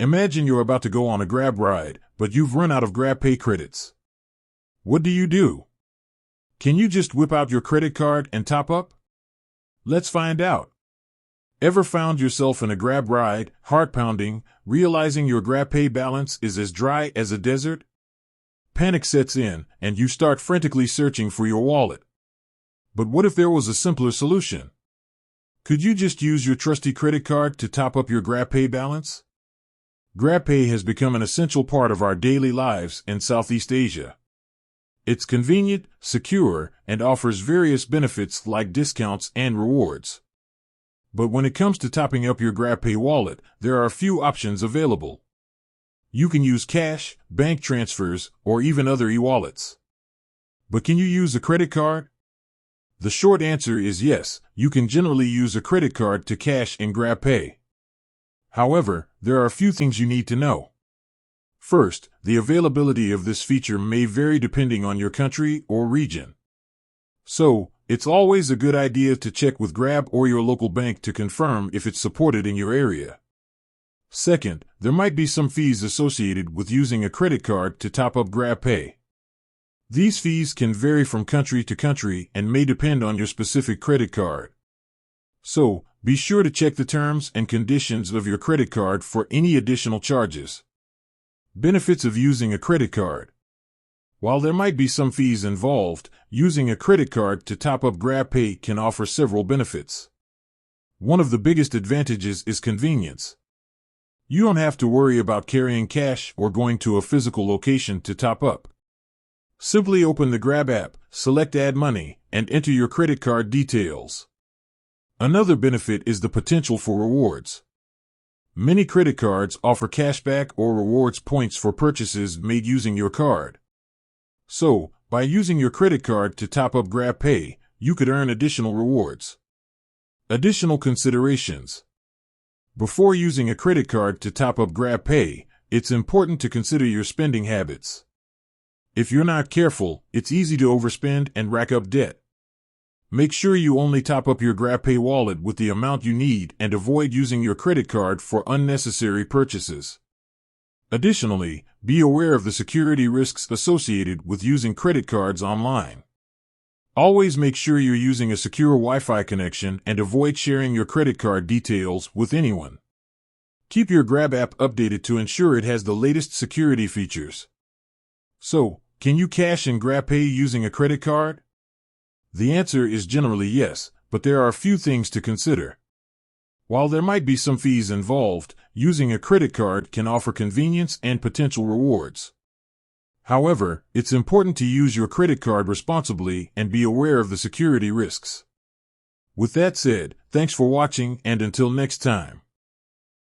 Imagine you're about to go on a Grab ride, but you've run out of GrabPay credits. What do? Can you just whip out your credit card and top up? Let's find out. Ever found yourself in a Grab ride, heart pounding, realizing your GrabPay balance is as dry as a desert? Panic sets in, and you start frantically searching for your wallet. But what if there was a simpler solution? Could you just use your trusty credit card to top up your GrabPay balance? GrabPay has become an essential part of our daily lives in Southeast Asia. It's convenient, secure, and offers various benefits like discounts and rewards. But when it comes to topping up your GrabPay wallet, there are a few options available. You can use cash, bank transfers, or even other e-wallets. But can you use a credit card? The short answer is yes, you can generally use a credit card to cash in GrabPay. However, there are a few things you need to know. First, the availability of this feature may vary depending on your country or region. So, it's always a good idea to check with Grab or your local bank to confirm if it's supported in your area. Second, there might be some fees associated with using a credit card to top up GrabPay. These fees can vary from country to country and may depend on your specific credit card. So, be sure to check the terms and conditions of your credit card for any additional charges. Benefits of using a credit card. While there might be some fees involved, using a credit card to top up GrabPay can offer several benefits. One of the biggest advantages is convenience. You don't have to worry about carrying cash or going to a physical location to top up. Simply open the Grab app, select Add Money, and enter your credit card details. Another benefit is the potential for rewards. Many credit cards offer cashback or rewards points for purchases made using your card. So, by using your credit card to top up GrabPay, you could earn additional rewards. Additional considerations. Before using a credit card to top up GrabPay, it's important to consider your spending habits. If you're not careful, it's easy to overspend and rack up debt. Make sure you only top up your GrabPay wallet with the amount you need and avoid using your credit card for unnecessary purchases. Additionally, be aware of the security risks associated with using credit cards online. Always make sure you're using a secure Wi-Fi connection and avoid sharing your credit card details with anyone. Keep your Grab app updated to ensure it has the latest security features. So, can you cash in GrabPay using a credit card? The answer is generally yes, but there are a few things to consider. While there might be some fees involved, using a credit card can offer convenience and potential rewards. However, it's important to use your credit card responsibly and be aware of the security risks. With that said, thanks for watching, and until next time.